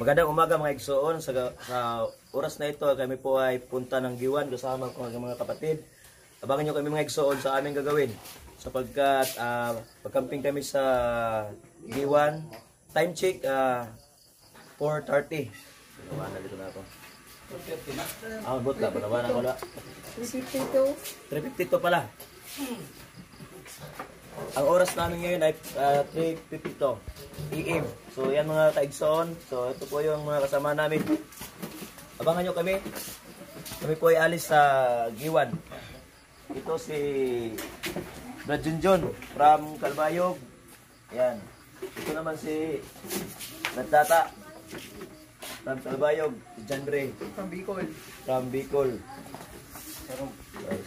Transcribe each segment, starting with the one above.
Magandang umaga mga igsoon. Sa oras na ito, kami po ay punta ng Giwan kasama ko ng mga kapatid. Abangan nyo kami mga igsoon sa aming gagawin. Sapagkat pagkamping kami sa Giwan, time check 4:30. Wala dito na ako. Butla, wala. 3:52 pala. Ang oras namin ngayon ay 3:52 PM. So yan mga kaigsoon. So ito po yung mga kasama namin. Abangan nyo kami. Kami po ay alis sa Giwan. Ito si Brad Junjun from Calbayog. Yan. Ito naman si Nagtata from Calbayog. Si John Bray from Bicol.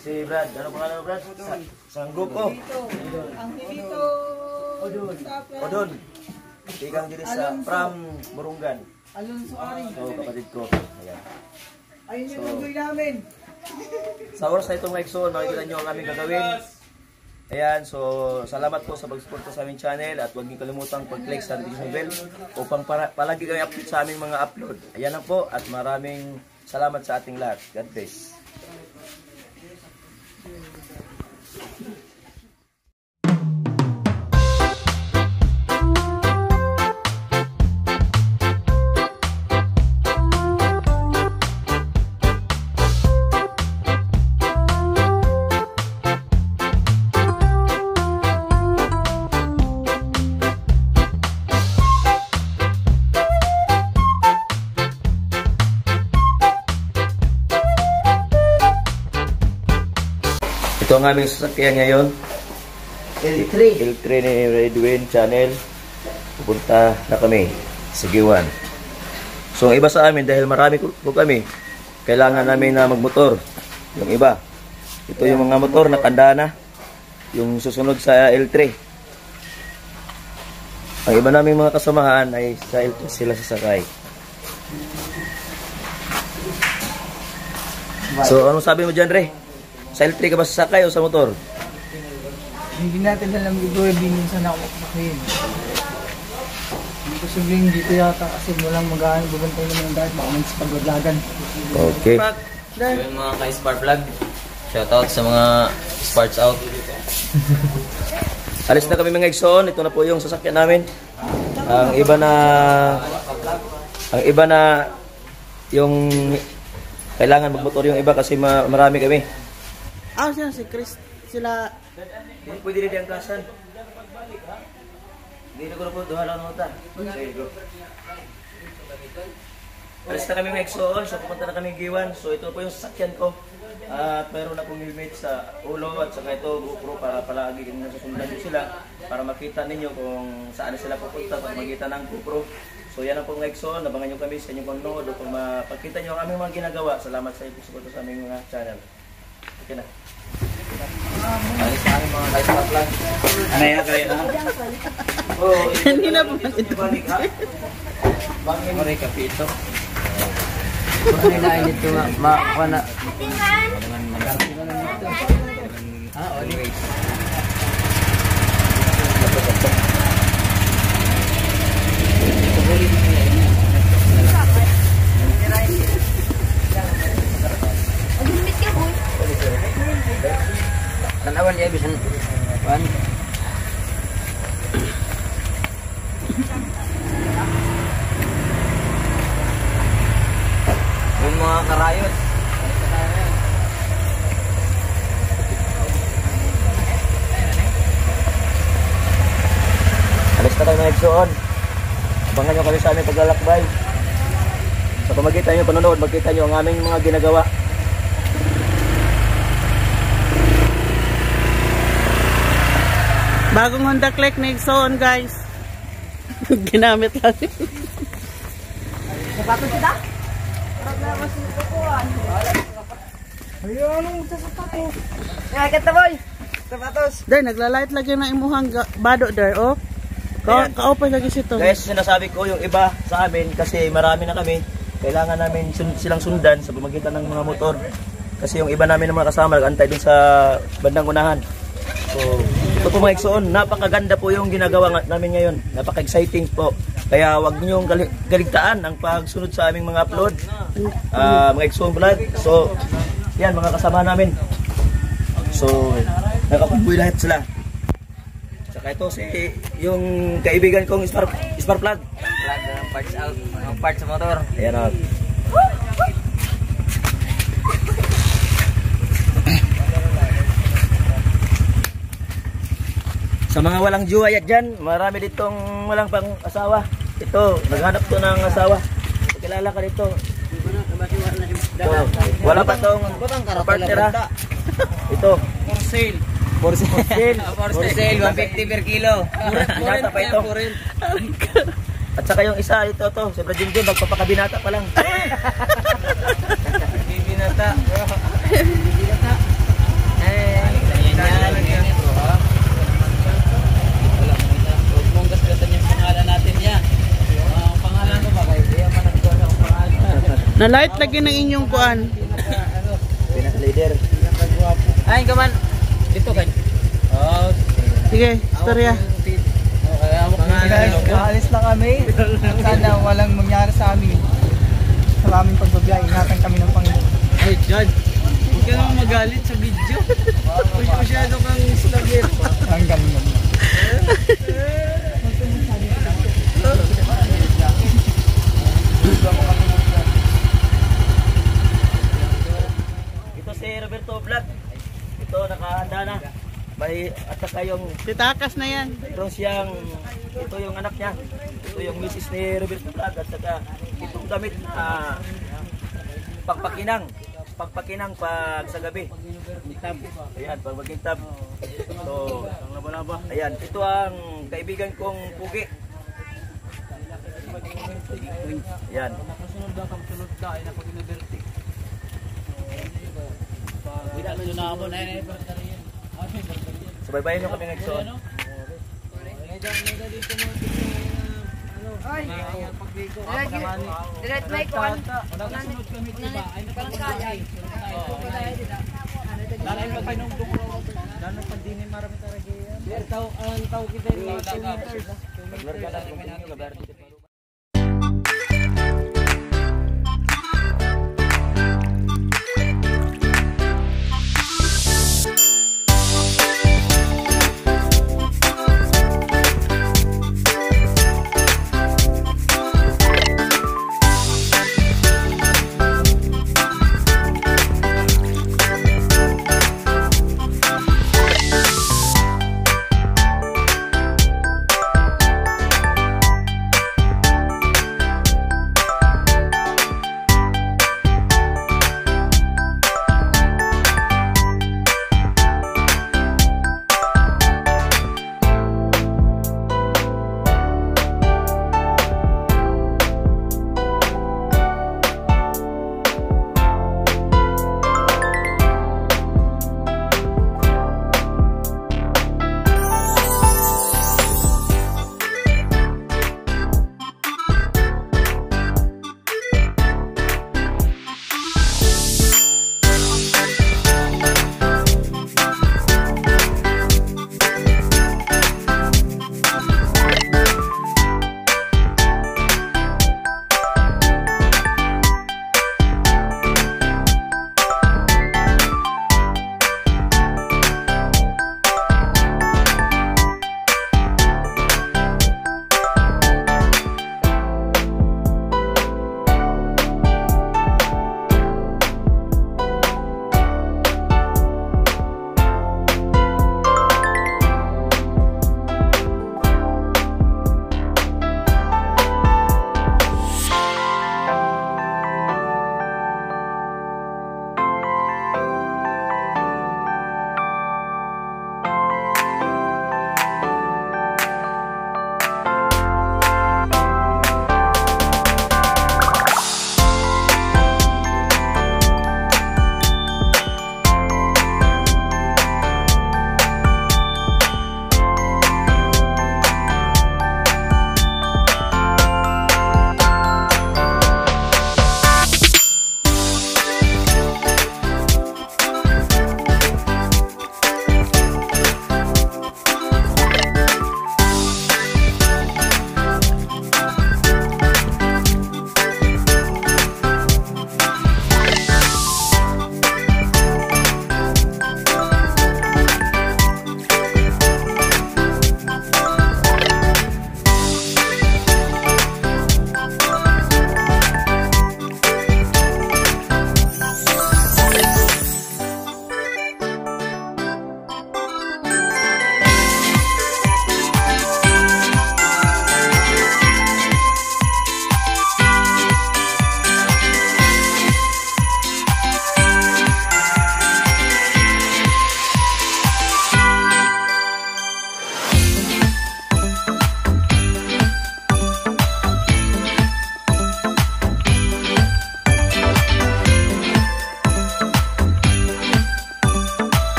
Si Brad, ano pangalan mo Brad? Sanggupo. Ang Pipito. Odon. Tigang diri sa from Burungan. Alonso Ari. So kapatid ko. Ayan. Ayun yung unggoy namin. Sa oras na itong Exxon, makikita nyo ang aming gagawin. Ayan, so salamat po sa pag-support sa aming channel at huwag niyo kalimutang pag-click sa notification bell upang palagi kami update sa aming mga upload. Ayan lang po at maraming salamat sa ating lahat. God bless. Ito ang aming sasakyan ngayon. L3 ni Redwin Channel. Pupunta na kami sa Giwan. So ang iba sa amin, dahil marami po kami, kailangan namin na magmotor. Yung iba. Ito yung mga motor na kanda na. Yung susunod sa L3. Ang iba naming mga kasamahan ay sa L3 sila sasakay. So anong sabi mo dyan, Re? Sa L3 ka ba sasakay o sa motor? Hindi natin alam siguro din minsan ako makakain. Hindi ko sabihin dito yata kasi walang mag-aano bubantay naman ng dahil baka man sa pagwadlagan. Okay. So yung mga ka-Spark Vlog, shoutout sa mga Sparks out. Alis na kami mga igsoon. Ito na po yung sasakyan namin. Ang iba na yung kailangan magmotor yung iba kasi marami kami. Sila si Chris, sila... Hindi pwede rin ang kasan. Hindi na ko na po, duha lang nota. Alis na kami mga igsoon. So pupunta na kami Giwan. So ito po yung sasakyan ko. At mayroon akong helmet sa ulo at saka ito GoPro para palagi nasusundan nyo sila para makita ninyo kung saan sila pupunta pag makita ng GoPro. So yan ang po mga igsoon. Abangan nyo kami sa inyong panonood upang mapakita nyo ang aming mga ginagawa. Salamat sa inyong support sa aming mga channel. Okay na. Alis na kami mga ka-Spark Vlog. Ano yan kaya na? Hindi na po ito. Bangin mo rin kapito. Kung nila ito makakana. Always. Tanawan dia bisa kan. Yung mga karayot. Alis na tayo mga igsoon. Abangan nyo kami sa aming paglalakbay. Sa pamagitan nyo panonood, magkita nyo ang aming mga ginagawa. Bagong Honda Click na igsoon guys. Ginamit lang. Sapatos kita? Ayun, anong sapatos? Kaya boy! Sapatos! Day, naglalight lagi na imuhang bado there, oh. Ka-open lagi sito. Guys, sinasabi ko yung iba sa amin kasi marami na kami. Kailangan namin silang sundan sa pamagitan ng mga motor. Kasi yung iba namin ng mga kasama nag-antay dun sa bandang unahan. So, ito po mga igsoon, napakaganda po yung ginagawa namin ngayon. Napaka-exciting po. Kaya huwag niyong galigtaan ang pagsunod sa aming mga upload, mga Exxon Vlog. So, yan mga kasama namin. So, nakapagbuhay lahat sila. Saka ito si yung kaibigan kong Spark Plug. Plug ng parts out, ng parts sa motor. Ayan o. Sa mga walang juwayat dyan, marami ditong walang pang asawa. Ito, naghanap to ng asawa. Kilala ka dito. So, wala pa tong partner ha. Ito. For sale. For sale. For sale, 150 per kilo. Binata pa ito. At saka yung isa, ito to. Si Brajin Jun, magpapakabinata pa lang. Binata. Na-light lagi ng inyong kuan. Pinaka-leader. Ay, kaman. Dito kayo. Oh, Sige, istorya. Guys, aalis na kami. Sana walang mangyari sa amin. Sa aming pagbabiyay, ingatan kami ng Panginoon. Ay, John. Huwag ka naman magalit sa video. Masyado kang slugger. Hanggang naman. Ito si Roberto Vlog. Ito, nakahanda na. May, at saka yung Titakas na yan. mayroon siyang, ito yung anak niya. Ito yung misis ni Roberto Vlog. At saka itong damit na pagpakinang pag sa gabi. Ayan, pag magintab. So, ayan, ito ang kaibigan kong Pugi. Ayan. Subaybayan nyo kami nagsoon. Direct mic ko. Ang tao kita yung mga 2 meters. Maglarga lang kung